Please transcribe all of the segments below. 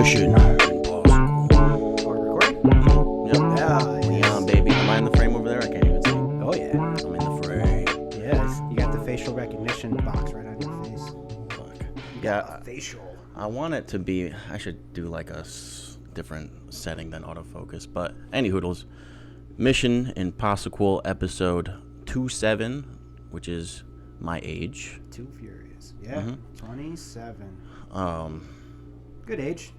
Mission Impossible. Are we recording? Yep. Yeah, Neon, baby. Am I in the frame over there? I can't even see. Oh yeah. I'm in the frame. Yes. You got the facial recognition box right on your face. Fuck. You Yeah. got a facial. I want it to be. I should do like a different setting than autofocus. But any hoodles. Mission Impossible episode 27, which is my age. Too furious. Yeah. 27. Good age.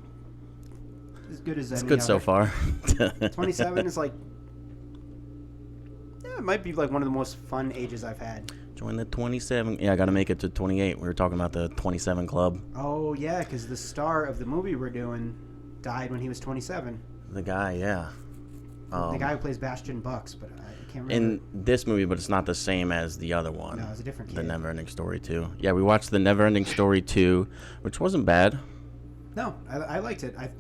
As good as any. It's good so far. 27 is like. Yeah, it might be like one of the most fun ages I've had. Join the 27. Yeah, I got to make it to 28. We were talking about the 27 club. Oh yeah, because the star of the movie we're doing died when he was 27. The guy, yeah. The guy who plays Bastian Bucks, but I can't remember. In this movie, but it's not the same as the other one. No, it's a different kid. The Neverending Story 2. Yeah, we watched the Neverending Story 2, which wasn't bad. No, I liked it. I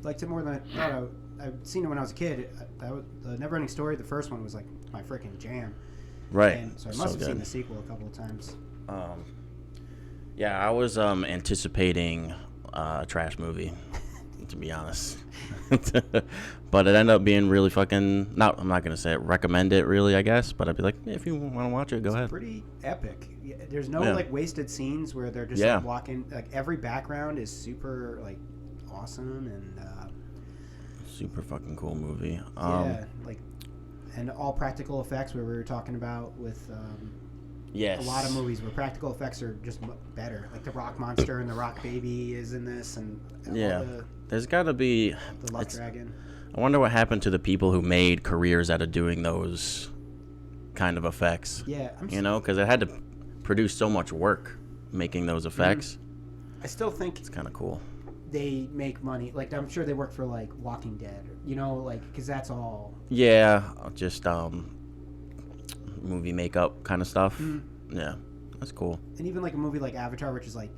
liked it more than I thought. I've seen it when I was a kid. The Neverending Story, the first one, was like my freaking jam. Right. And so I must have seen the sequel a couple of times. Yeah, I was anticipating a trash movie, to be honest. But it ended up being really fucking. I'm not gonna say it. Recommend it, really. I guess, but I'd be like, if you want to watch it, go ahead. Pretty epic. Yeah, there's no like wasted scenes where they're just like walking. Like every background is super like awesome and super fucking cool movie. Yeah, like and all practical effects where we were talking about with. Yes. A lot of movies where practical effects are just better. Like the Rock Monster and the Rock Baby is in this, and there's got to be the Luck Dragon. I wonder what happened to the people who made careers out of doing those kind of effects. Yeah, because it had to produce so much work making those effects. I still think it's kind of cool. They make money. Like I'm sure they work for like Walking Dead, because that's all. Yeah, just movie makeup kind of stuff. Yeah, that's cool. And even like a movie like Avatar, which is like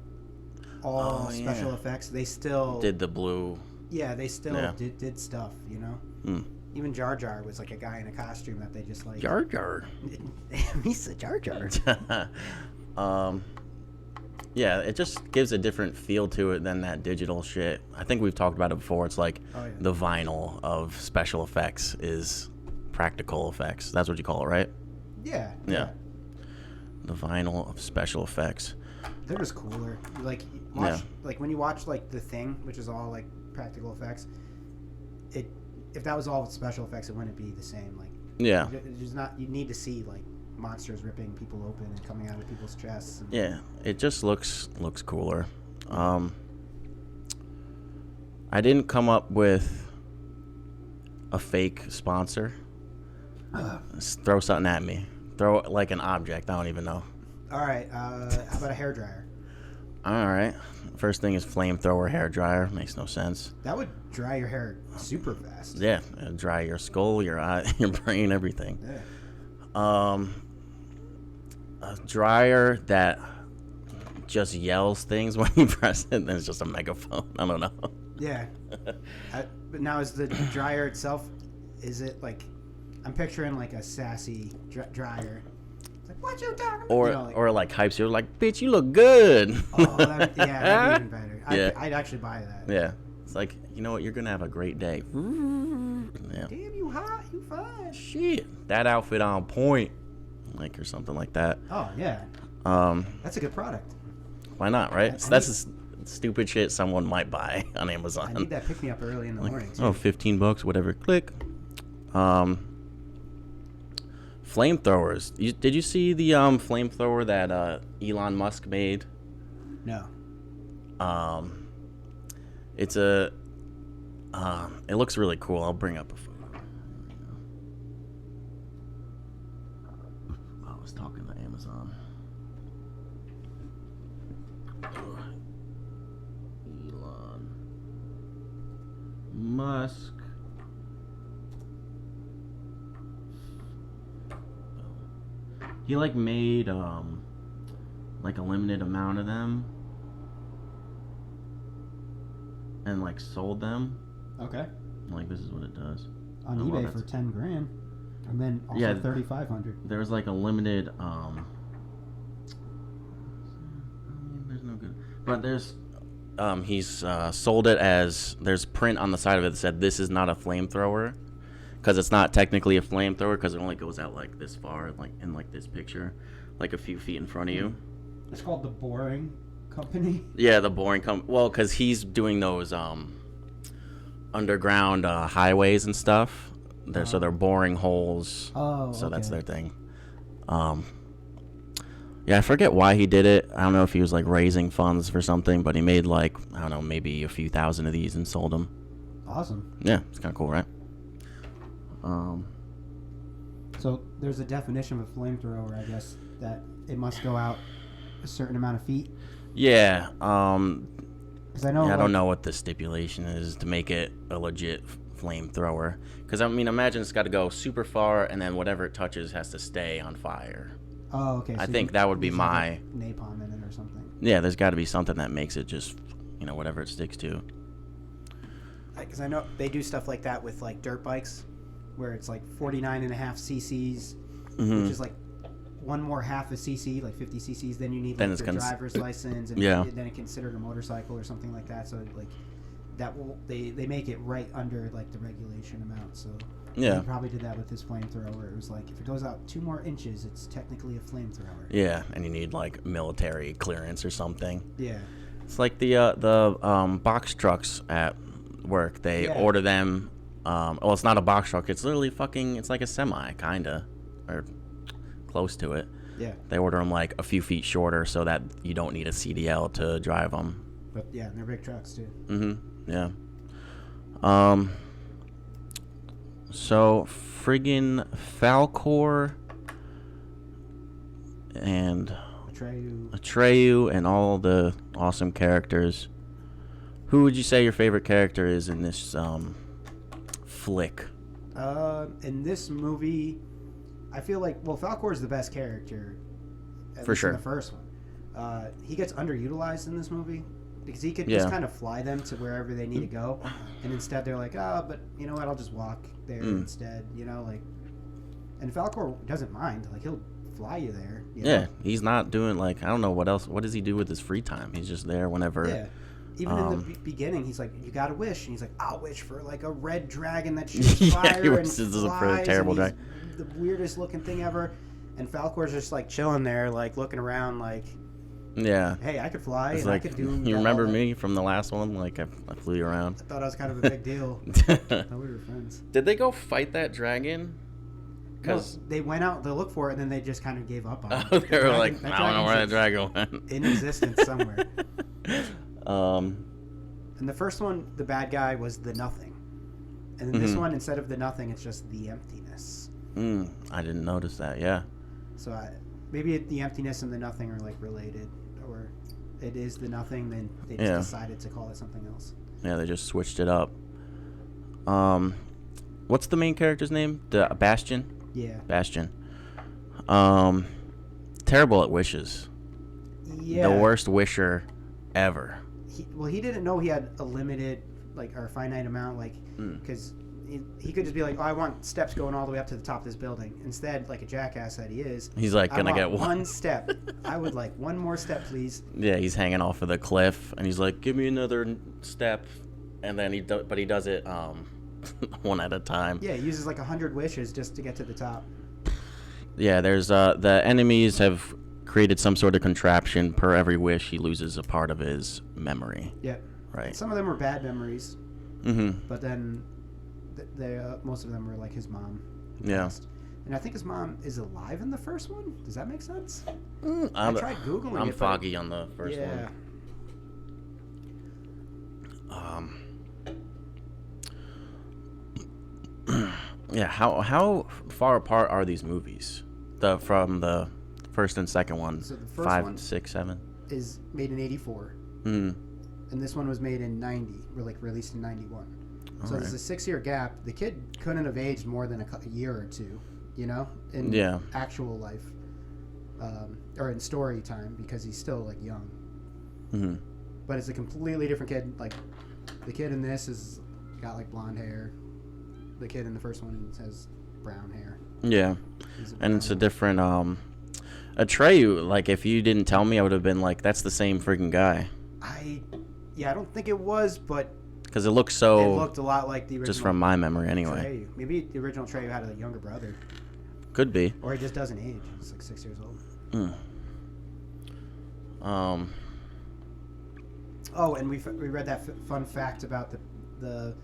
all special effects, they still did the blue. Yeah, they still did stuff, Even Jar Jar was like a guy in a costume that they just like. Jar Jar. He's a Jar Jar. Yeah, it just gives a different feel to it than that digital shit. I think we've talked about it before. It's like the vinyl of special effects is practical effects. That's what you call it, right? Yeah. The vinyl of special effects. They're just cooler. Like when you watch like The Thing, which is all like practical effects. If that was all special effects, it wouldn't be the same. Like there's not. You need to see like monsters ripping people open and coming out of people's chests. Yeah, it just looks cooler. I didn't come up with a fake sponsor. Throw something at me. Throw like an object. I don't even know. All right. How about a hairdryer? All right. First thing is flamethrower hairdryer. Makes no sense. That would dry your hair super fast. Yeah, it'd dry your skull, your eye, your brain, everything. Yeah. A dryer that just yells things when you press it. And it's just a megaphone. I don't know. Yeah. But now is the dryer itself? Is it like? I'm picturing like a sassy dryer. It's like, what you talking about? Or like hypes you, like, bitch, you look good. That'd be even better. I'd actually buy that. Yeah. It's like, you know what? You're going to have a great day. Yeah. Damn, you hot. You fine. Shit. That outfit on point. Like, or something like that. Oh, yeah. That's a good product. Why not, right? That's stupid shit someone might buy on Amazon. I need that pick-me-up early in the morning, too. Oh, $15, whatever. Click. Flamethrowers. Did you see the flamethrower that Elon Musk made? No. It's it looks really cool. I'll bring up a photo. I was talking to Amazon. Elon Musk. He like made like a limited amount of them and like sold them. Okay. Like this is what it does. On eBay for $10,000. And then also 3,500. There's like a limited there's no good. But there's he's sold it as, there's print on the side of it that said this is not a flamethrower, because it's not technically a flamethrower because it only goes out like this far, like in like this picture, like a few feet in front of you. It's called the Boring Company. Yeah, the Boring Company. Well, because he's doing those underground highways and stuff. So they're boring holes. Oh, so okay. That's their thing. Yeah, I forget why he did it. I don't know if he was like raising funds for something, but he made like, I don't know, maybe a few thousand of these and sold them. Awesome. Yeah, it's kind of cool, right? So there's a definition of a flamethrower, I guess, that it must go out a certain amount of feet. Yeah. Because I know. Yeah, I don't know what the stipulation is to make it a legit flamethrower. Because I mean, imagine it's got to go super far, and then whatever it touches has to stay on fire. Oh, okay. So I think that would be my like napalm in it or something. Yeah, there's got to be something that makes it just, whatever it sticks to. Because I know they do stuff like that with like dirt bikes, where it's like 49.5 cc's, which is like one more half a cc, like 50 cc's. Then you need like your driver's license, and then it's considered a motorcycle or something like that. So like that will they make it right under like the regulation amount. So yeah, they probably did that with this flamethrower. It was like if it goes out 2 more inches, it's technically a flamethrower. Yeah, and you need like military clearance or something. Yeah, it's like the box trucks at work. They order them. Well, it's not a box truck. It's literally it's like a semi, kinda, or close to it. Yeah. They order them like a few feet shorter so that you don't need a CDL to drive them. But yeah, and they're big trucks too. Yeah. So friggin' Falcor and Atreyu and all the awesome characters. Who would you say your favorite character is in this flick? In this movie, I feel like Falcor is the best character. For sure. In the first one, he gets underutilized in this movie because he could just kind of fly them to wherever they need to go, and instead they're like, but you know what? I'll just walk there instead. And Falcor doesn't mind. Like he'll fly you there. You know? He's not doing like, I don't know what else. What does he do with his free time? He's just there whenever. Yeah. Even in the beginning, he's like, "You got to wish," and he's like, "I'll wish for like a red dragon that shoots fire he and wishes flies, for a terrible and dragon, the weirdest looking thing ever." And Falcor's just like chilling there, like looking around, like, hey, I could fly, and like, I could do. You remember me from the last one? Like I flew you around. I thought I was kind of a big deal. I thought we were friends. Did they go fight that dragon? Because they went out to look for it, and then they just kind of gave up on it. Oh, they were like, I don't know where that dragon went. In existence somewhere. In the first one, the bad guy was the nothing. And in this one, instead of the nothing, it's just the emptiness. I didn't notice that, yeah. So maybe the emptiness and the nothing are like related. Or it is the nothing, then they just decided to call it something else. Yeah, they just switched it up. What's the main character's name? Bastion? Yeah. Bastion. Terrible at wishes. Yeah. The worst wisher ever. He didn't know he had a limited, or finite amount, because he could just be like, I want steps going all the way up to the top of this building. Instead, like a jackass that he is, he's like, gonna get one step. I would like one more step, please. Yeah, he's hanging off of the cliff, and he's like, give me another step, and then he does it one at a time. Yeah, he uses like 100 wishes just to get to the top. Yeah, there's the enemies have created some sort of contraption. Per every wish, he loses a part of his memory. Yep. Right. Some of them were bad memories. But then most of them were like his mom. Yeah. And I think his mom is alive in the first one. Does that make sense? I tried Googling it. I'm foggy on the first one. Yeah. How far apart are these movies? From the first and second one. So the first 5, one 6, 7 is made in 84. And this one was made in 90, or released in 91. So there's a 6-year gap. The kid couldn't have aged more than a year or two, in actual life, or in story time, because he's still like young. But it's a completely different kid. Like the kid in this is got like blonde hair. The kid in the first one has brown hair. Yeah, and it's a different Atreyu. Like if you didn't tell me, I would have been like, that's the same freaking guy. Yeah, I don't think it was, but because it looked so. It looked a lot like the original. Just from my memory, anyway. Atreyu. Maybe the original Atreyu had a younger brother. Could be. Or he just doesn't age. He's like 6 years old. Oh, and we read that fun fact about the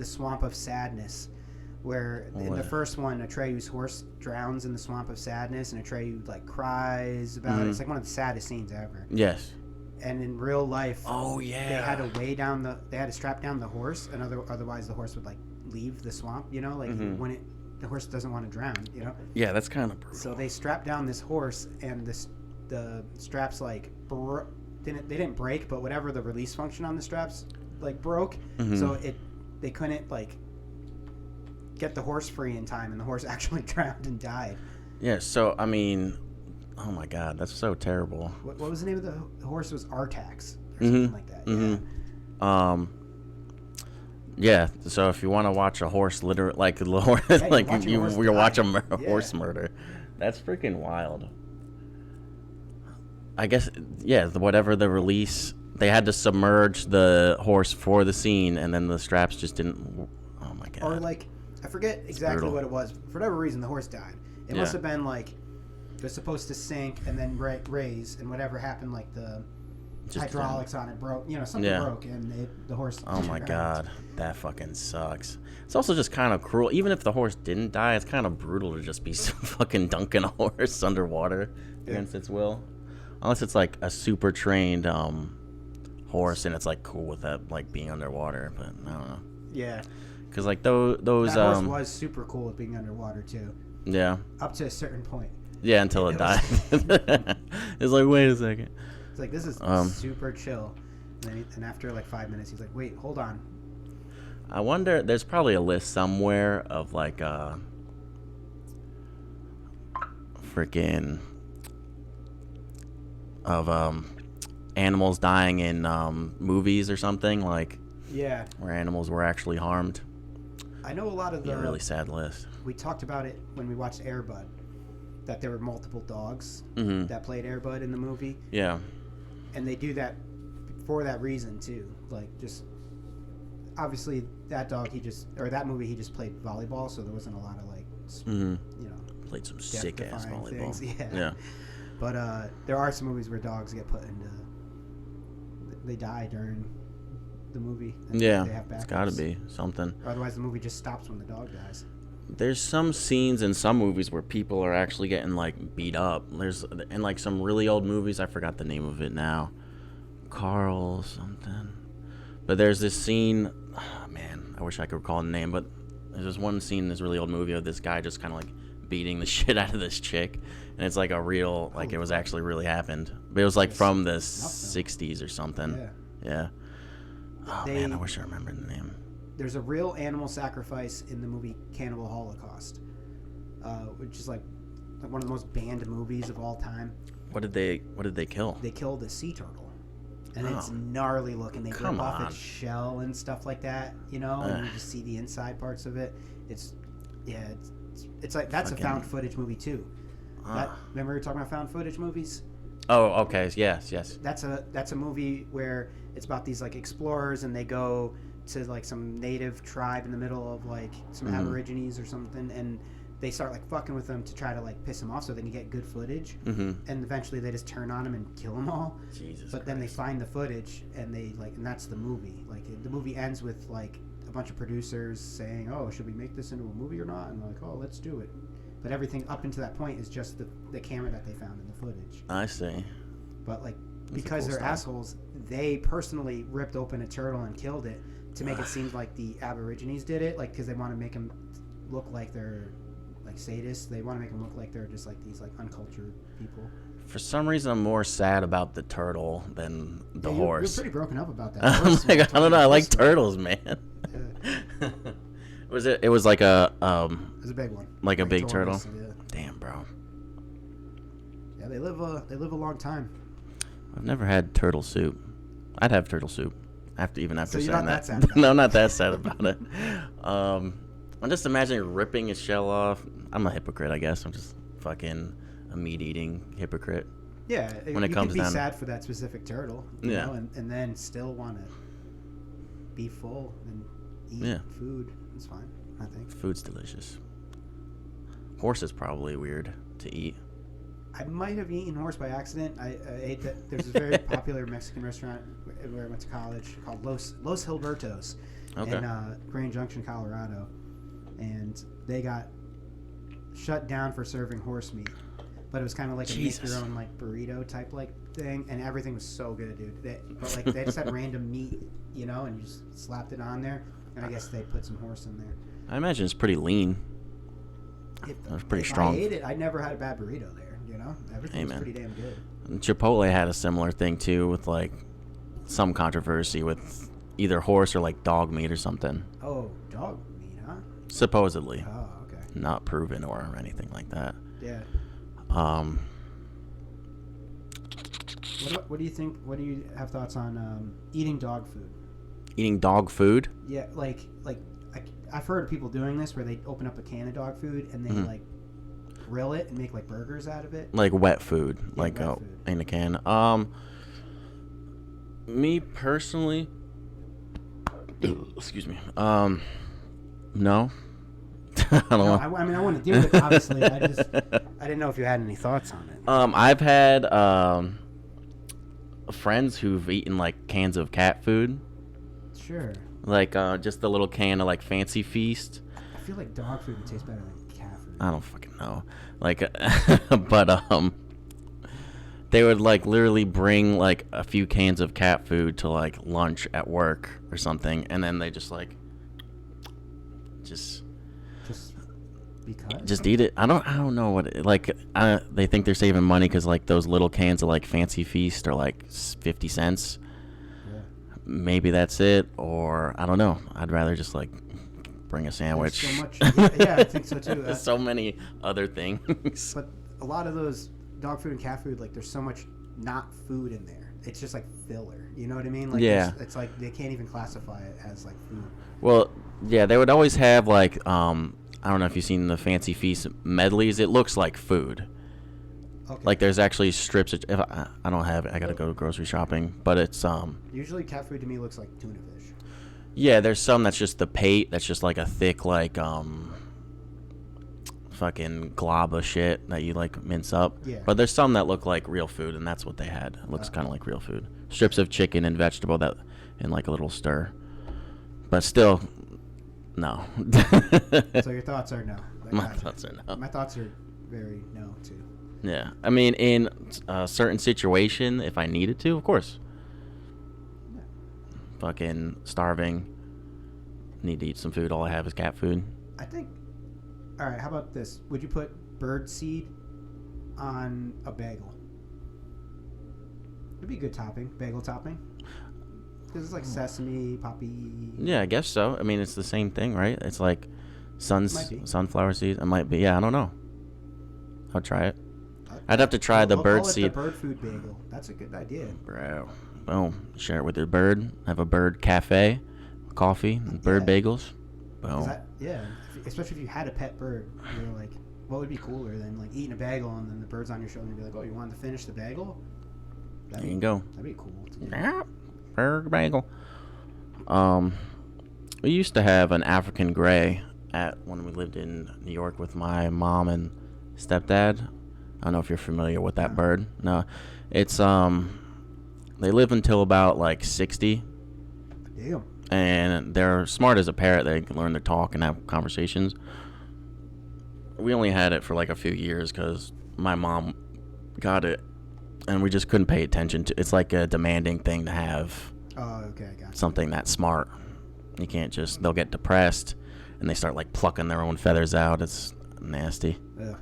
Swamp of Sadness, where in the first one, Atreyu's horse drowns in the Swamp of Sadness, and Atreyu like cries about it. It's like one of the saddest scenes ever. Yes. And in real life, they had to strap down the horse, and otherwise the horse would like leave the swamp. You know, like when the horse doesn't want to drown. You know. Yeah, that's kind of brutal. So they strapped down this horse, and the straps like they didn't break, but whatever the release function on the straps like broke. So they couldn't like get the horse free in time, and the horse actually drowned and died. Yeah. So I mean. Oh my God, that's so terrible. What was the name of the horse? It was Artax or something like that. Yeah. So if you want to watch a horse like you watch a horse murder, that's freaking wild. I guess whatever the release, they had to submerge the horse for the scene, and then the straps just didn't. Oh my God. Or like I forget exactly what it was. For whatever reason, the horse died. It must have been like. It was supposed to sink and then raise, and whatever happened, like the hydraulics on it broke. You know, something broke, and the horse. Oh my God, that fucking sucks. It's also just kind of cruel. Even if the horse didn't die, it's kind of brutal to just be fucking dunking a horse underwater against its will, unless it's like a super trained horse and it's like cool with that, like being underwater. But I don't know. Yeah. Because like those that horse was super cool with being underwater too. Yeah. Up to a certain point. Yeah, until it died. It's like, wait a second. It's like, this is super chill. And after like 5 minutes, he's like, wait, hold on. I wonder, there's probably a list somewhere of like freaking of animals dying in movies or something, like where animals were actually harmed. I know a lot of a really sad list. We talked about it when we watched Air Bud. That there were multiple dogs that played Air Bud in the movie. Yeah. And they do that for that reason too. Like just obviously that movie he just played volleyball, so there wasn't a lot of like you know, played some sick ass volleyball. Things. Yeah. But there are some movies where dogs get put into they die during the movie. And they have backups. It's got to be something. Or otherwise the movie just stops when the dog dies. There's some scenes in some movies where people are actually getting like beat up. There's in like some really old movies, I forgot the name of it now, Carl something. But there's this scene, man, I wish I could recall the name, but there's this one scene in this really old movie of this guy just kind of like beating the shit out of this chick, and it's like a real, like it was actually really happened. But it was like from the 60s or something. Yeah. Oh man, I wish I remembered the name. There's a real animal sacrifice in the movie Cannibal Holocaust, which is like one of the most banned movies of all time. What did they kill? They killed a sea turtle, and it's gnarly looking. They rip off its shell and stuff like that, you know, and you just see the inside parts of it. It's like that's a found footage movie too. Remember we were talking about found footage movies? Oh, okay. Yes. That's a movie where it's about these like explorers, and they go to like some native tribe in the middle of like some aborigines or something, and they start like fucking with them to try to like piss them off so they can get good footage, and eventually they just turn on them and kill them all. Jesus but Christ. Then they find the footage, and they like, and that's the movie. Like the movie ends with like a bunch of producers saying, oh, should we make this into a movie or not? And they're like, oh, let's do it. But everything up until that point is just the camera that they found in the footage. I see. But like, because they're assholes, they personally ripped open a turtle and killed it to make it seem like the aborigines did it, like because they want to make them look like they're like sadists. They want to make them look like they're just like these like uncultured people. For some reason, I'm more sad about the turtle than the horse. You're pretty broken up about that. Horse, like, I don't know. I like turtles, man. It was like a it was a big one. Like a big turtle. Yeah. Damn, bro. Yeah, they live a long time. I've never had turtle soup. I'd have turtle soup. After saying that. No, I'm not that sad about it. I'm just imagining ripping his shell off. I'm a hypocrite, I guess. I'm just fucking a meat-eating hypocrite. Yeah, when it comes you down. Be sad for that specific turtle, you know, and then still want to be full and eat food. It's fine, I think. Food's delicious. Horse is probably weird to eat. I might have eaten horse by accident. I ate that. There's a very popular Mexican restaurant where I went to college called Los Gilbertos in Grand Junction, Colorado, and they got shut down for serving horse meat. But it was kind of like a make your own like burrito type like thing, and everything was so good, dude. They just had random meat, you know, and you just slapped it on there, and I guess they put some horse in there. I imagine it's pretty lean. It was pretty strong. I ate it. I never had a bad burrito there. You know, everything was pretty damn good. Chipotle had a similar thing too, with like some controversy with either horse or like dog meat or something. Oh, dog meat, huh? Supposedly. Oh, okay. Not proven or anything like that. Yeah. What do you think? What do you have thoughts on eating dog food? Eating dog food? Yeah, I've heard of people doing this where they open up a can of dog food and they like grill it and make like burgers out of it. Like wet food, food. In a can. Me personally, excuse me. No. I don't know. I mean, I want to do it. Obviously, I didn't know if you had any thoughts on it. I've had friends who've eaten like cans of cat food. Sure. Like just a little can of like Fancy Feast. I feel like dog food would taste better than cat food. I don't fucking know. Like, but they would like literally bring like a few cans of cat food to like lunch at work or something, and then they just like because just eat it. I don't know what it, like. They think they're saving money because like those little cans of like Fancy Feast are like 50 cents. Yeah. Maybe that's it, or I don't know. I'd rather just like bring a sandwich. There's so much. Yeah, I think so too. There's so many other things. But a lot of those dog food and cat food, like there's so much not food in there. It's just like filler. You know what I mean? Like, yeah. It's like they can't even classify it as like food. Well, yeah, they would always have like I don't know if you've seen the Fancy Feast medleys. It looks like food. Okay. Like there's actually strips. If I don't have it, I gotta go grocery shopping. But it's usually cat food to me looks like tuna fish. Yeah, there's some that's just the pate. That's just like a thick like fucking glob of shit that you like mince up. Yeah. But there's some that look like real food, and that's what they had. It looks kind of like real food. Strips of chicken and vegetable that in like a little stir. But still, no. So your thoughts are no. My thoughts are no. My thoughts are very no too. Yeah, I mean, in a certain situation, if I needed to, of course. Yeah. Fucking starving. Need to eat some food. All I have is cat food. I think. All right. How about this? Would you put bird seed on a bagel? It'd be a good topping. Bagel topping. Because it's like sesame, poppy. Yeah, I guess so. I mean, it's the same thing, right? It's like sunflower seeds. It might be. Yeah, I don't know. I'll try it. I'd have to try the bird seed. The bird food bagel. That's a good idea. Bro. Boom. Share it with your bird. Have a bird cafe, coffee, and bird bagels. Boom. Especially if you had a pet bird. You're like, what would be cooler than like eating a bagel and then the bird's on your shoulder and be like, oh, you wanted to finish the bagel? There you go. That'd be cool. Yeah. Bird bagel. We used to have an African gray when we lived in New York with my mom and stepdad. I don't know if you're familiar with that bird. No, it's they live until about like 60. Damn. And they're smart as a parrot. They can learn to talk and have conversations. We only had it for like a few years because my mom got it, and we just couldn't pay attention to. It's like a demanding thing to have. Oh, okay, I got you. Something that smart. You can't just. They'll get depressed, and they start like plucking their own feathers out. It's nasty. Yeah.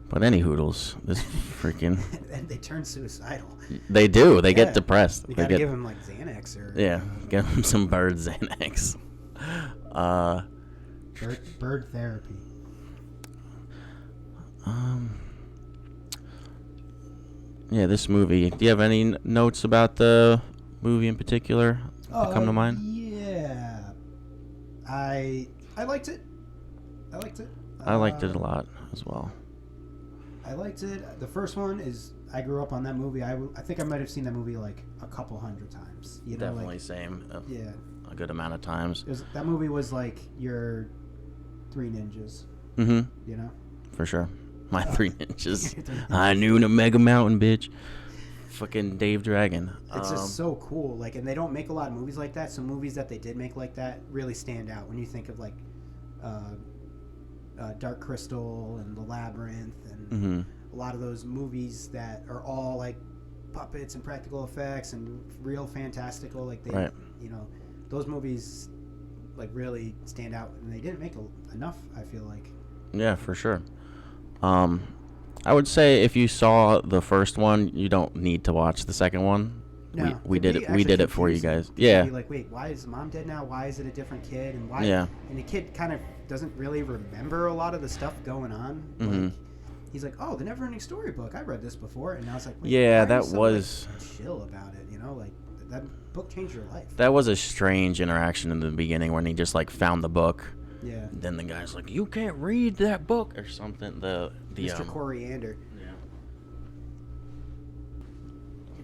But any hoodles, this freaking. And they turn suicidal. They do. They get depressed. You gotta give them like Xanax or. Yeah, give them some bird Xanax. Bird therapy. Yeah, this movie. Do you have any notes about the movie in particular that come to mind? Yeah, I liked it. I liked it. I liked it a lot as well. I liked it. The first one is I grew up on that movie. I think I might have seen that movie like a couple hundred times. You know, Definitely like, same. Yeah. A good amount of times. That movie was like your Three Ninjas. Mm-hmm. You know. For sure. My Three Ninjas. I knew the Mega Mountain, bitch. Fucking Dave Dragon. It's just so cool. Like, and they don't make a lot of movies like that. So movies that they did make like that really stand out when you think of like Dark Crystal and The Labyrinth and a lot of those movies that are all like puppets and practical effects and real fantastical. Like they, you know, those movies like really stand out, and they didn't make enough. I feel like. Yeah, for sure. I would say if you saw the first one, you don't need to watch the second one. No, we did it. We did it for you guys. Yeah. Be like, wait, why is mom dead now? Why is it a different kid? And why? Yeah. And the kid kind of doesn't really remember a lot of the stuff going on. Like, he's like, oh, the Neverending Storybook. I read this before, and I was like, wait, yeah, that so, was like, chill about it. You know, like that book changed your life. That was a strange interaction in the beginning when he just like found the book. Yeah. And then the guy's like, "You can't read that book" or something. The Mr. Coriander.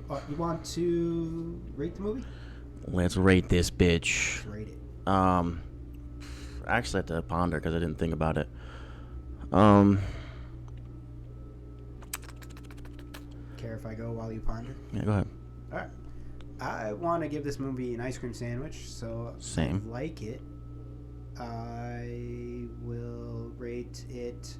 Yeah. You want to rate the movie? Let's rate this bitch. Let's rate it. I actually had to ponder because I didn't think about it. Care if I go while you ponder? Yeah, go ahead. All right. I want to give this movie an ice cream sandwich, so same. I like it. I will rate it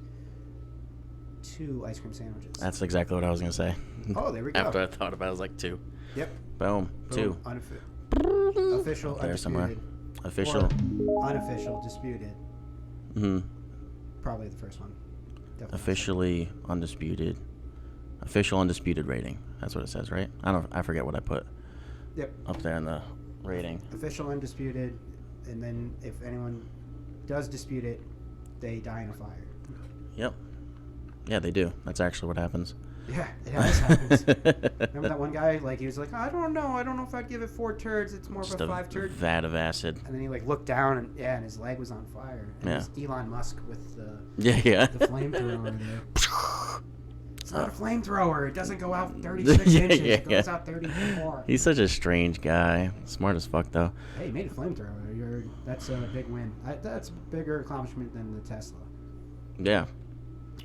2 ice cream sandwiches. That's exactly what I was going to say. Oh, there we go. After I thought about it, I was like 2. Yep. Boom. 2. Official, there undisputed. somewhere. Official. Or unofficial, disputed. Probably the first one. Definitely Officially undisputed. Official undisputed rating. That's what it says, right? I forget what I put. Yep. Up there in the rating. Official undisputed. And then if anyone does dispute it, they die in a fire. Yep. Yeah, they do. That's actually what happens. Yeah, it always happens. Remember that one guy? Like, he was like, I don't know if I'd give it 4 turds. It's more Just of a 5 turd. Vat of acid. And then he like looked down and his leg was on fire. And it was Elon Musk with the flamethrower there. It's not a flamethrower. It doesn't go out 36 inches. It goes out 34. He's such a strange guy. Smart as fuck, though. Hey, he made a flamethrower. That's a big win. That's a bigger accomplishment than the Tesla. Yeah.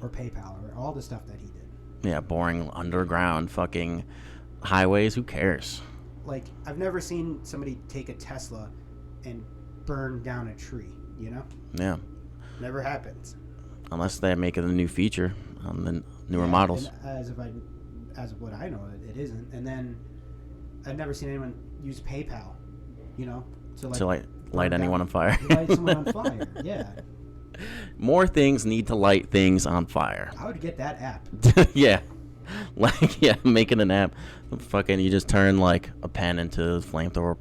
Or PayPal or all the stuff that he did. Yeah, boring underground fucking highways. Who cares? Like, I've never seen somebody take a Tesla and burn down a tree, you know? Yeah. Never happens. Unless they're making a new feature on the newer models. As of what I know, it isn't. And then I've never seen anyone use PayPal, you know? To light anyone on fire. Light someone on fire, yeah. More things need to light things on fire. I would get that app. Yeah. Making an app. Fucking, you just turn like a pen into a flamethrower.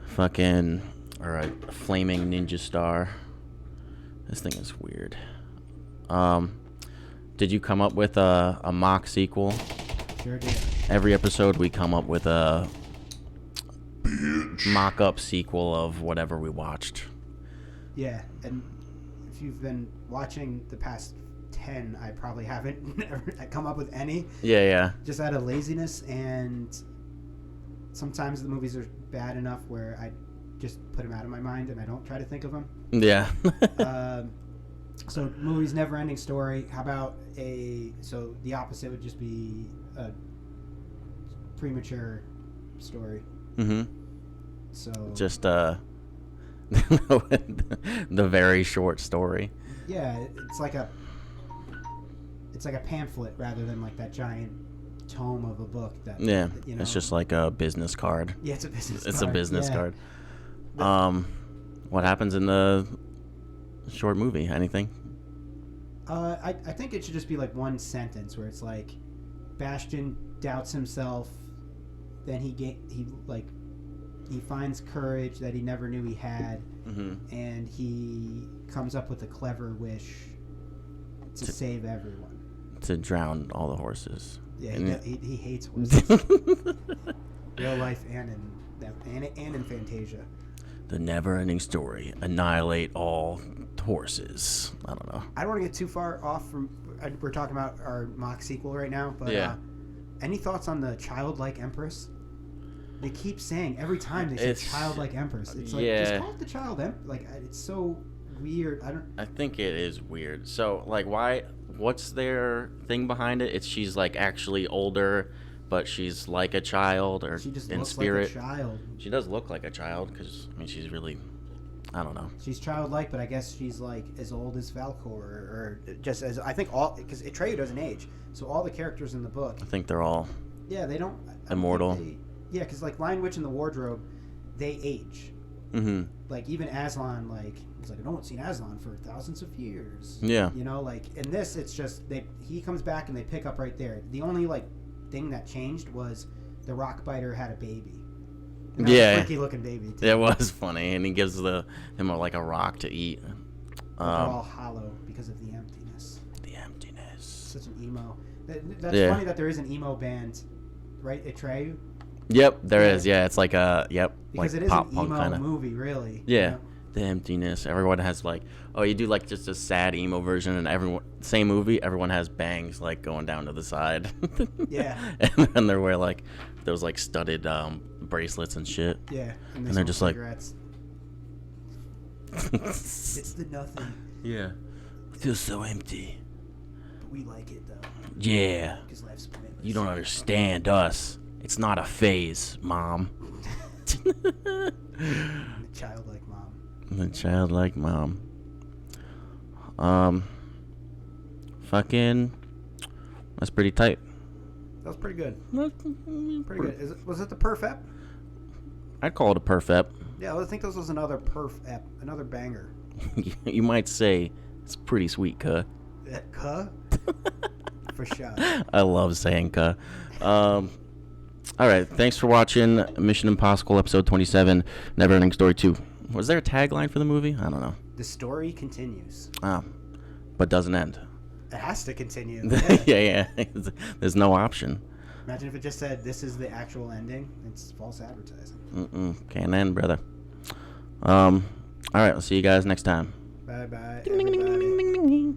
Fucking, alright, flaming ninja star. This thing is weird. Did you come up with a mock sequel? Sure did. Every episode we come up with a mock-up sequel of whatever we watched. Yeah, and if you've been watching the past 10, I probably haven't come up with any. Yeah. Just out of laziness, and sometimes the movies are bad enough where I just put them out of my mind and I don't try to think of them. Yeah. So movies, Never-Ending Story. How about so the opposite would just be a premature story. So just the very short story. Yeah, it's like a pamphlet rather than like that giant tome of a book that. Yeah, you know, it's just like a business card. Yeah, it's a business card. It's a business card. What happens in the short movie? Anything? I think it should just be like one sentence where it's like, Bastion doubts himself, then he finds courage that he never knew he had, and he comes up with a clever wish to save everyone. To drown all the horses. Yeah, he hates horses. Real life and in Fantasia. The never-ending story. Annihilate all horses. I don't know. I don't want to get too far off from. We're talking about our mock sequel right now, but any thoughts on the childlike empress? They keep saying every time they say childlike empress. It's like just call it the child like it's so weird. I think it is weird. So like, why? What's their thing behind it? It's she's like actually older, but she's like a child, or she just in looks spirit. Like a child. She does look like a child because I mean she's really, I don't know. She's childlike, but I guess she's like as old as Falcor, or just as I think all because Atreyu doesn't age. So all the characters in the book, I think they're all. Yeah, they don't. Immortal. Yeah, because like Lion Witch and the Wardrobe, they age. Mm-hmm. Like even Aslan, like he's like, I don't seen Aslan for thousands of years. Yeah. You know, like in this, it's just he comes back and they pick up right there. The only like thing that changed was the rockbiter had a baby. And that was a freaky looking baby. Too. It was funny, and he gives him like a rock to eat. They're all hollow because of the emptiness. The emptiness. Such an emo. That's funny that there is an emo band, right? Atreyu. Yep, there is. Yeah, it's like a because like it is pop an punk emo kind of movie, really. Yeah, you know? The emptiness. Everyone has like, you do like just a sad emo version, and everyone same movie. Everyone has bangs like going down to the side. Yeah, and then they wear like those like studded bracelets and shit. Yeah, and they're just cigarettes. It's the nothing. Yeah, it feels so empty. But we like it though. Yeah. Because life's pointless. You don't understand us. It's not a phase, Mom. The childlike mom. The childlike mom. Fucking. That's pretty tight. That was pretty good. Pretty good. Was it the perf ep? I'd call it a perf ep. Yeah, I think this was another perf ep, another banger. You might say it's pretty sweet, cuh. Cuh? For sure. I love saying cuh. All right, thanks for watching Mission Impossible Episode 27, Never Ending Story 2. Was there a tagline for the movie? I don't know. The story continues. But doesn't end. It has to continue. Yeah. There's no option. Imagine if it just said, this is the actual ending. It's false advertising. Can't end, brother. All right, I'll see you guys next time. Bye-bye, everybody.